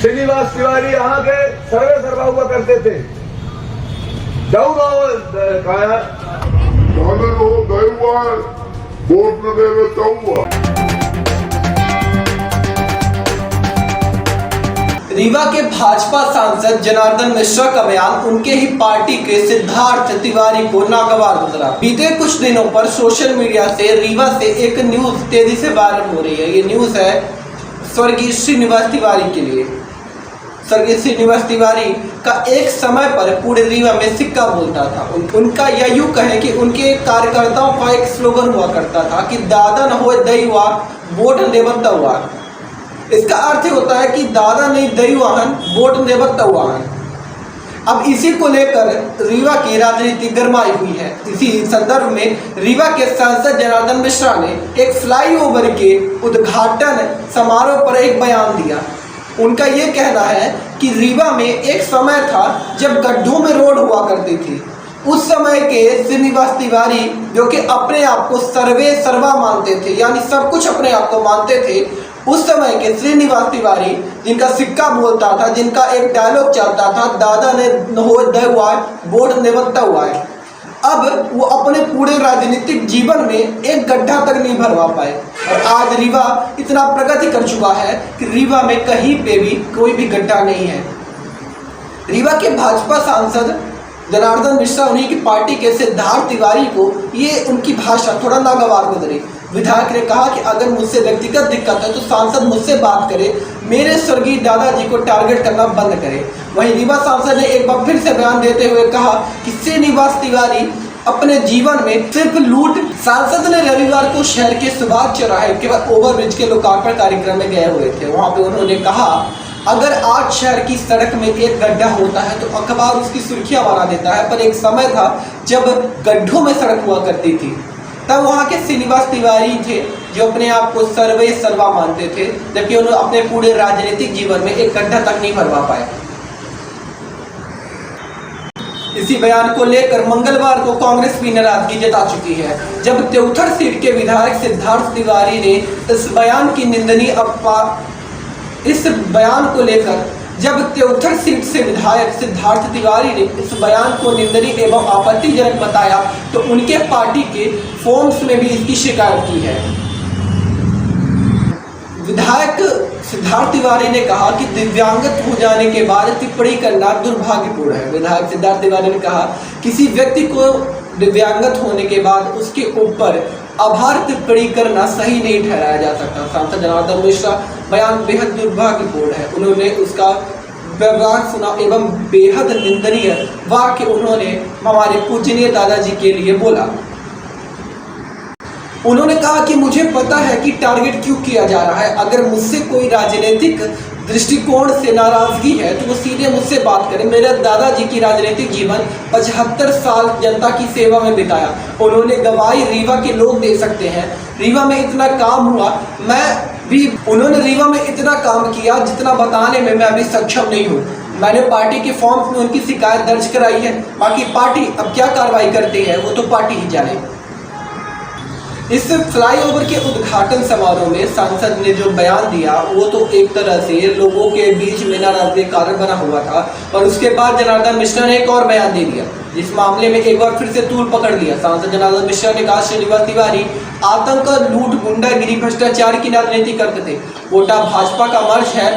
श्रीनिवास तिवारी यहाँ के सर्वे सर्वा हुआ करते थे। जाऊ कहा वोट न देवे तो रीवा के भाजपा सांसद जनार्दन मिश्रा का बयान उनके ही पार्टी के सिद्धार्थ तिवारी को नागवार गुजरा। बीते कुछ दिनों पर सोशल मीडिया से रीवा से एक न्यूज तेजी से वायरल हो रही है। ये न्यूज है स्वर्गीय श्रीनिवास तिवारी के लिए। स्वर्गीय श्रीनिवास तिवारी का एक समय पर पूरे रीवा में सिक्का बोलता था। उनका यह यूं कहे कि उनके कार्यकर्ताओं का एक स्लोगन हुआ करता था कि दादा न हो दई हुआ वोट देवता हुआ। इसका अर्थ होता है कि दादा नहीं दई वाहन वोट देवता वाहन। अब इसी को लेकर रीवा की राजनीति गरमाई हुई है। इसी संदर्भ में रीवा के सांसद जनार्दन मिश्रा ने एक फ्लाईओवर के उद्घाटन समारोह पर एक बयान दिया। उनका ये कहना है कि रीवा में एक समय था जब गड्ढों में रोड हुआ करती थी। उस समय के श्रीनिवास तिवारी जो कि अपने आप को सर्वे सर्वा मानते थे, यानी सब कुछ अपने आप को मानते थे, उस समय के श्रीनिवास तिवारी जिनका सिक्का बोलता था, जिनका एक डायलॉग चलता था, दादा ने हो दे हुआ वोट निवत्ता हुआ है, अब वो अपने पूरे राजनीतिक जीवन में एक गड्ढा तक नहीं भरवा पाए। और आज रीवा इतना प्रगति कर चुका है कि रीवा में कहीं पे भी कोई भी गड्ढा नहीं है। रीवा के भाजपा सांसद जनार्दन मिश्रा उन्हीं की पार्टी के सिद्धार्थ तिवारी को ये उनकी भाषा थोड़ा नागवार गुजरी। विधायक ने कहा कि अगर मुझसे व्यक्तिगत दिक्कत है तो सांसद मुझसे बात करे, मेरे स्वर्गीय दादाजी को टारगेट करना बंद करे। वहीं रीवा सांसद ने एक बार फिर से बयान देते हुए कहा कि श्रीनिवास तिवारी अपने जीवन में सिर्फ लूट। सांसद ने रविवार को शहर के सुभाष चौराहे के ओवरब्रिज के लोकार्पण कार्यक्रम में गए हुए थे। वहां पे उन्होंने कहा अगर आज शहर की सड़क में एक गड्ढा होता है तो अखबार उसकी सुर्खियां बना देता है, पर एक समय था जब गड्ढों में सड़क हुआ करती थी। तब वहाँ के श्रीनिवास तिवारी थे जो अपने आप को सर्वे सर्वा मानते थे, जबकि उन्होंने अपने पूरे राजनीतिक जीवन में एक गड्ढा तक नहीं भरवा पाए। इसी बयान को लेकर मंगलवार को कांग्रेस भी नाराजगी जता चुकी है, जब त्योथर सीट के विधायक सिद्धार्थ तिवारी ने इस बयान की निंदनीय इस बयान को लेकर जब त्योथर सीट से विधायक सिद्धार्थ तिवारी ने इस बयान को निंदनीय एवं आपत्तिजनक बताया तो उनके पार्टी के फॉर्म्स में भी इसकी शिकायत की है। विधायक सिद्धार्थ तिवारी ने कहा कि दिव्यांगत हो जाने के बाद टिप्पणी करना दुर्भाग्यपूर्ण है। विधायक सिद्धार्थ तिवारी ने कहा किसी व्यक्ति को दिव्यांगत होने के बाद उसके ऊपर आभार टिप्पणी करना सही नहीं ठहराया जा सकता। सांसद जनार्दन मिश्रा बयान बेहद दुर्भाग्यपूर्ण है। उन्होंने उसका व्यवहार सुना एवं बेहद निंदनीय वाक्य उन्होंने हमारे पूजनीय दादाजी के लिए बोला। उन्होंने कहा कि मुझे पता है कि टारगेट क्यों किया जा रहा है। अगर मुझसे कोई राजनीतिक दृष्टिकोण से नाराजगी है तो वो सीधे मुझसे बात करें। मेरे दादाजी की राजनीतिक जीवन 75 साल जनता की सेवा में बिताया। उन्होंने गवाही रीवा के लोग दे सकते हैं। रीवा में इतना काम हुआ, उन्होंने रीवा में इतना काम किया जितना बताने में मैं अभी सक्षम नहीं हूँ। मैंने पार्टी के फॉर्म में उनकी शिकायत दर्ज कराई है। बाकी पार्टी अब क्या कार्रवाई करती है वो तो पार्टी ही जाने। इस फ्लाईओवर के उद्घाटन समारोह में सांसद ने जो बयान दिया वो तो एक तरह से लोगों के बीच में नाराजगी का कारण बना हुआ था। और उसके बाद जनार्दन मिश्रा ने एक और बयान दे दिया जिस मामले में एक बार फिर से तूल पकड़ लिया। सांसद जनार्दन मिश्रा ने कहा श्रीनिवास तिवारी आतंक, लूट, गुंडागिरी, भ्रष्टाचार की राजनीति करते थे। पोता भाजपा का मर्ज है।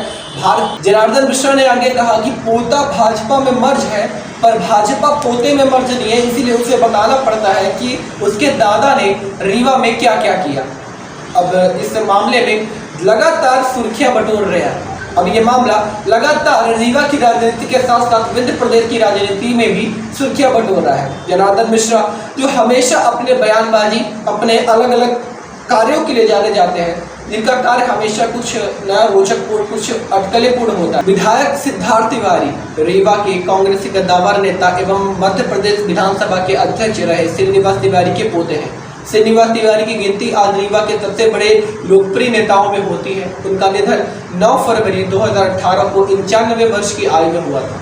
जनार्दन मिश्रा ने आगे कहा कि पोता भाजपा में मर्ज है पर भाजपा पोते में मर्ज नहीं है, इसीलिए उसे बताना पड़ता है कि उसके दादा ने रीवा में क्या क्या किया। अब इस मामले में लगातार सुर्खियां बटोर रहे हैं। अब ये मामला लगातार रीवा की राजनीति के साथ साथ मध्य प्रदेश की राजनीति में भी सुर्खियां बटोर रहा है। जनार्दन मिश्रा जो हमेशा अपने बयानबाजी, अपने अलग अलग कार्यों के लिए जाने जाते हैं, जिनका कार्य हमेशा कुछ नया रोचकपूर्ण, कुछ अटकलेपूर्ण होता है। विधायक सिद्धार्थ तिवारी रीवा के कांग्रेसी कद्दावर नेता एवं मध्य प्रदेश विधानसभा के अध्यक्ष रहे श्रीनिवास तिवारी के पोते हैं। श्रीनिवास तिवारी की गिनती आज रीवा के सबसे बड़े लोकप्रिय नेताओं में होती है। उनका निधन 9 फरवरी 2018 को 95 वर्ष की आयु में हुआ था।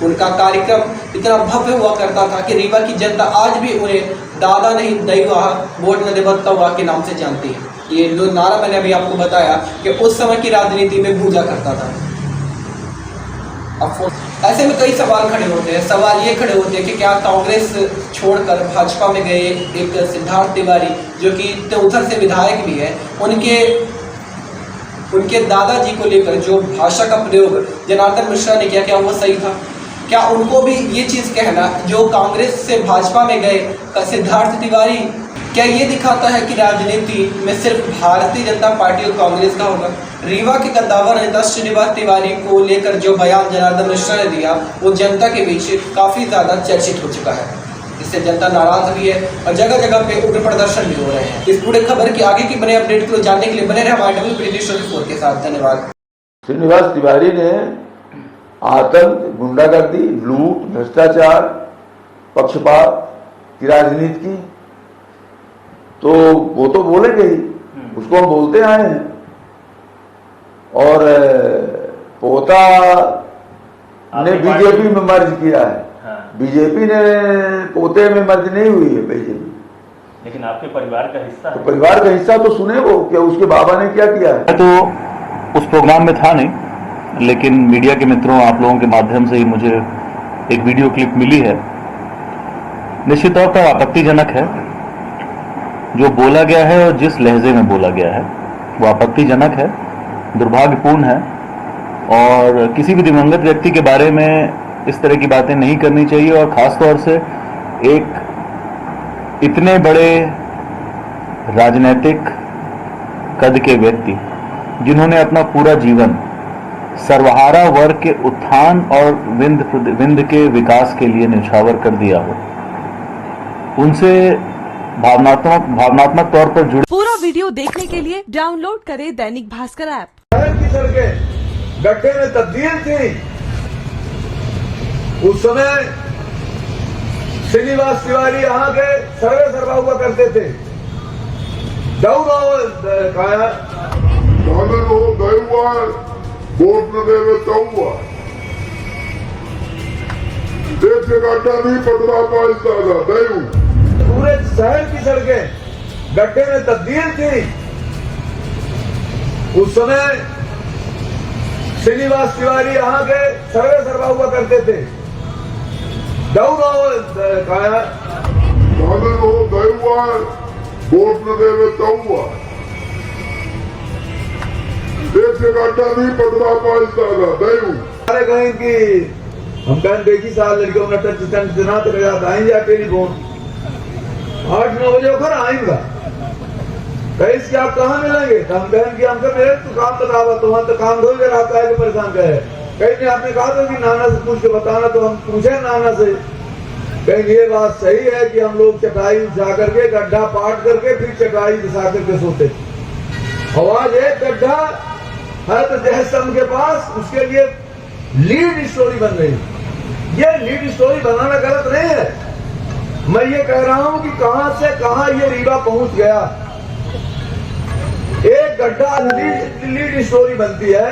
उनका कार्यक्रम इतना भव्य हुआ करता था कि रीवा की जनता आज भी उन्हें दादा नहीं दैवा वोट न देवता हुआ के नाम से जानती है। ये जो नारा मैंने अभी आपको बताया कि उस समय की राजनीति में गूंजा करता था। ऐसे में कई सवाल खड़े होते हैं। सवाल ये खड़े होते हैं कि क्या कांग्रेस छोड़कर भाजपा में गए एक सिद्धार्थ तिवारी जो कि उधर से विधायक भी है, उनके दादाजी को लेकर जो भाषा का प्रयोग जनार्दन मिश्रा ने किया, क्या वो सही था? क्या उनको भी ये चीज़ कहना जो कांग्रेस से भाजपा में गए सिद्धार्थ तिवारी, क्या ये दिखाता है कि राजनीति में सिर्फ भारतीय जनता पार्टी और कांग्रेस का होगा? रीवा के कद्दावर नेता श्रीनिवास तिवारी को लेकर जो बयान जनार्दन मिश्रा ने दिया वो जनता के बीच काफ़ी ज़्यादा चर्चित हो चुका है। इससे जनता नाराज भी है और जगह जगह पे उग्र प्रदर्शन भी हो रहे हैं। इस पूरे खबर की आगे की बने अपडेट को जानने के लिए बने रहे हमारे WPTV के साथ। धन्यवाद। श्रीनिवास तिवारी ने आतंक, गुंडागर्दी, लूट, भ्रष्टाचार, पक्षपात की राजनीति की, तो वो तो बोलेंगे ही, उसको हम बोलते आए हैं। और पोता ने बीजेपी में मर्ज किया है। हाँ। बीजेपी ने पोते में मर्ज नहीं हुई है बीजेपी, लेकिन आपके परिवार का हिस्सा तो है। परिवार का हिस्सा तो सुने वो क्या उसके बाबा ने क्या किया है। मैं तो उस प्रोग्राम में था नहीं, लेकिन मीडिया के मित्रों, आप लोगों के माध्यम से ही मुझे एक वीडियो क्लिप मिली है। निश्चित तौर पर आपत्तिजनक है जो बोला गया है और जिस लहजे में बोला गया है वो आपत्तिजनक है, दुर्भाग्यपूर्ण है और किसी भी दिवंगत व्यक्ति के बारे में इस तरह की बातें नहीं करनी चाहिए। और खास तौर से एक इतने बड़े राजनीतिक कद के व्यक्ति जिन्होंने अपना पूरा जीवन सर्वहारा वर्ग के उत्थान और विंध्य के विकास के लिए न्यौछावर कर दिया हो, उनसे भावनात्मक तौर पर जुड़े। पूरा वीडियो देखने के लिए डाउनलोड करें दैनिक भास्कर ऐप। शहर की सड़कें गड्ढे में तब्दील थी। उस समय श्रीनिवास तिवारी यहाँ के सर्वे सर्वा हुआ करते थे। काया साधन हो गयुआ वोट न देवे तहुआ देश से गाटा नहीं पटवा पाइता था दयु। पूरे शहर की सड़कें गड्ढे में तब्दील थी। उस समय श्रीनिवास तिवारी यहाँ के सर्वे सर्वा हुआ करते थे। काया साधन हो गयुआ वोट न देवे तहुआ देश से गाटा नहीं पटवा पाइता था दयु। अरे कहें कि हम कहें देखी साल लड़कियों ने टच तक आएंगे टेलीफोन 8-9 बजे होकर आएंगा। कहीं इसके आप कहाँ मिलेंगे? तो हम कहें कि हमको मेरे तो काम बतावा, तो वहां तो काम हो गया, आपका है परेशान कहे। कहीं ने आपने कहा था कि नाना से पूछ के बताना, तो हम पूछे नाना से। कहीं ये बात सही है कि हम लोग चटाई बिछा करके गड्ढा पाट करके फिर चटाई बिछा करके सोते। आवाज एक गड्ढा है तो जहसम के पास उसके लिए लीड स्टोरी बन रही। ये लीड स्टोरी बनाना गलत नहीं है। मैं ये कह रहा हूं कि कहां से कहां ये रीवा पहुंच गया। एक गड्ढा लीड स्टोरी बनती है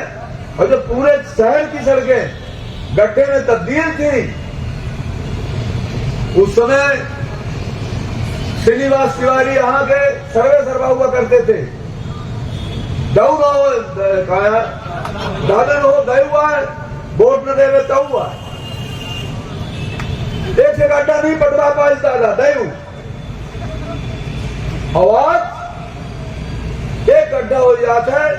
और जो पूरे शहर की सड़कें गड्ढे में तब्दील थी। उस समय श्रीनिवास तिवारी यहाँ के सर्वे सर्वा हुआ करते थे। काया दादन हो गयुआ वोट न देवे तहुआ देश से गड्ढा नहीं पटवा पाइता था दयु। आवाज एक गड्ढा हो जाता है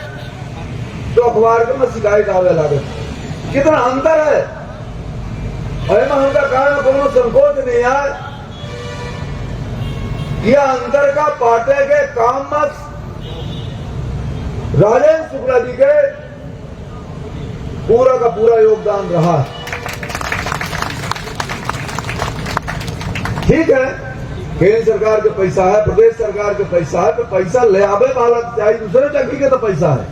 तो अखबार में शिकायत आवे लगे। कितना अंतर है। और हमका कारण कोनो संकोच नहीं है। यह अंतर का पाटे के काम में राजेंद्र शुक्ला जी के पूरा का पूरा योगदान रहा। ठीक है, केंद्र सरकार के पैसा है, प्रदेश सरकार के पैसा है, तो पैसा ले आवे वाला चाहिए दूसरे टकी के तो पैसा है।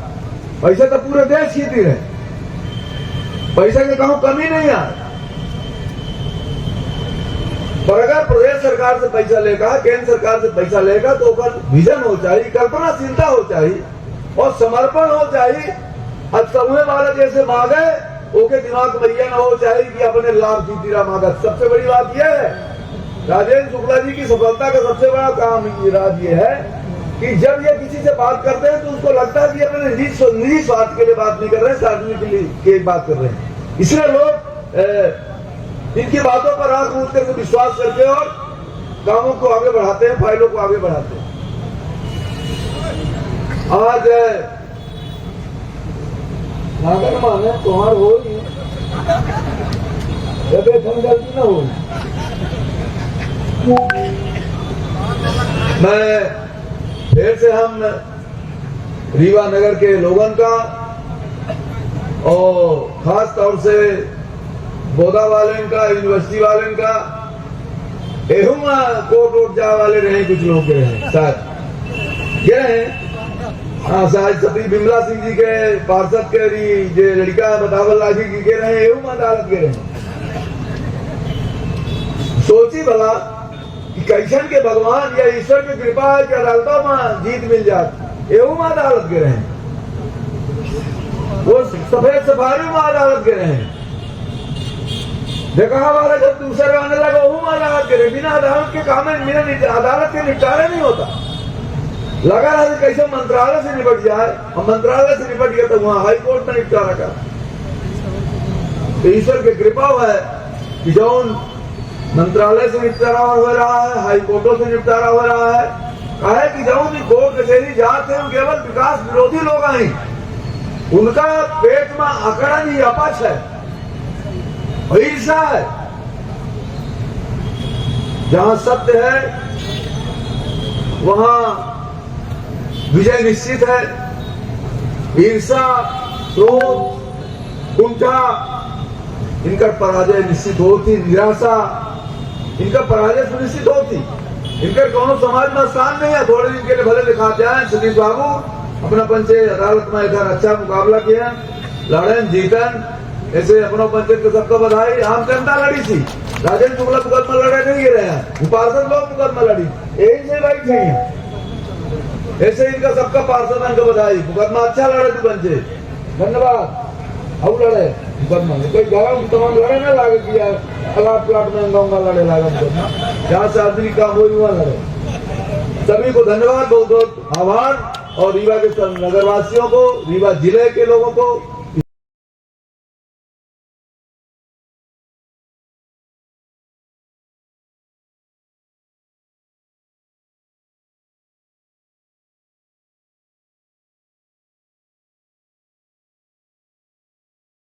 पैसा तो पूरे देश ही दी रहे, पैसा के कहूं कमी नहीं है। पर अगर प्रदेश सरकार से पैसा लेगा, केंद्र सरकार से पैसा लेगा तो विजन हो चाहिए, कल्पनाशीलता हो चाहिए और समर्पण हो चाहिए। अब समूह वाला जैसे मांगे ओके दिमाग में यह न हो चाहिए कि अपने लाभ जीतीरा मांगा। सबसे बड़ी बात यह है, राजेंद्र शुक्ला जी की सफलता का सबसे बड़ा काम राज ये है कि जब ये किसी से बात करते हैं तो उसको लगता है कि अपने निजी स्वार्थ के लिए बात नहीं कर रहे हैं, सार्वजनिक के लिए बात कर रहे हैं। इसलिए लोग इनकी बातों पर आंख मूंद करके विश्वास करते हैं और कामों को आगे बढ़ाते हैं, फाइलों को आगे बढ़ाते हैं। आज नागर माने तुम्हार हो गलती ना हो। मैं फिर से हम रीवा नगर के लोगों का और खास तौर से बोधा वाले का, यूनिवर्सिटी वाले का, एहुम कोर्ट वोट जा वाले रहे, कुछ लोग के रहे शायद गे रहे। हाँ, शायद सती बिमला सिंह जी के पार्षद के जो लड़का बतावल लागी की के रहे, एहुम अदालत के रहे। सोची भला कि कैसन के भगवान या ईश्वर की कृपा है कि अदालतों में जीत मिल जाती, एहुम अदालत के रहे। वो सफेद सफारी में अदालत के रहे। देखा वाला जब दूसरे आने लगा वो अदालत के रहे। बिना अदालत के काम में बिना अदालत के निपटारा नहीं होता। लगा रहा कैसे मंत्रालय से निपट जाए, हम मंत्रालय से निपट गया तो वहां हाई कोर्ट में निपटारा कर। तो ईश्वर की कृपा है कि जो मंत्रालय से निपटारा हो रहा है, हाई कोर्टों से निपटारा हो रहा है। कहे कि जो भी कोर्ट कचहरी जाते हैं केवल विकास विरोधी लोग आए, उनका पेट में आंकड़ा नहीं, अपच है, ईर्षा है। जहां सत्य है वहां विजय निश्चित है। ईर्षा, क्रोध, कुंठा, इनका पराजय निश्चित होती। निराशा, इनका पराजय सुनिश्चित होती। इनका कोनो समाज में स्थान नहीं है। थोड़े दिन के लिए भले दिखाते हैं। सतीश बाबू अपना पंचे अदालत में इधर अच्छा मुकाबला किया, लड़न जीतन, ऐसे अपना पंचायत को सबको बधाई। आम जनता लड़ी थी, राजेंद्र शुक्ला मुकदमा लड़े नहीं गिरे हैं, पार्षद लोग मुकदमा लड़ी, यही से बैठ नहीं है। ऐसे इनका सबका पार्षद को बधाई, मुकदमा अच्छा लड़े तू पंचे, धन्यवाद। अब लड़े मुकदमा कोई गाँव तमाम लड़े ना लागे किया प्लाट में गाँव लड़े लागा मुकदमा, जहाँ से आदमी काम हो वहां लड़े। सभी को धन्यवाद, बहुत बहुत आभार। और रीवा के नगरवासियों को, रीवा जिले के लोगों को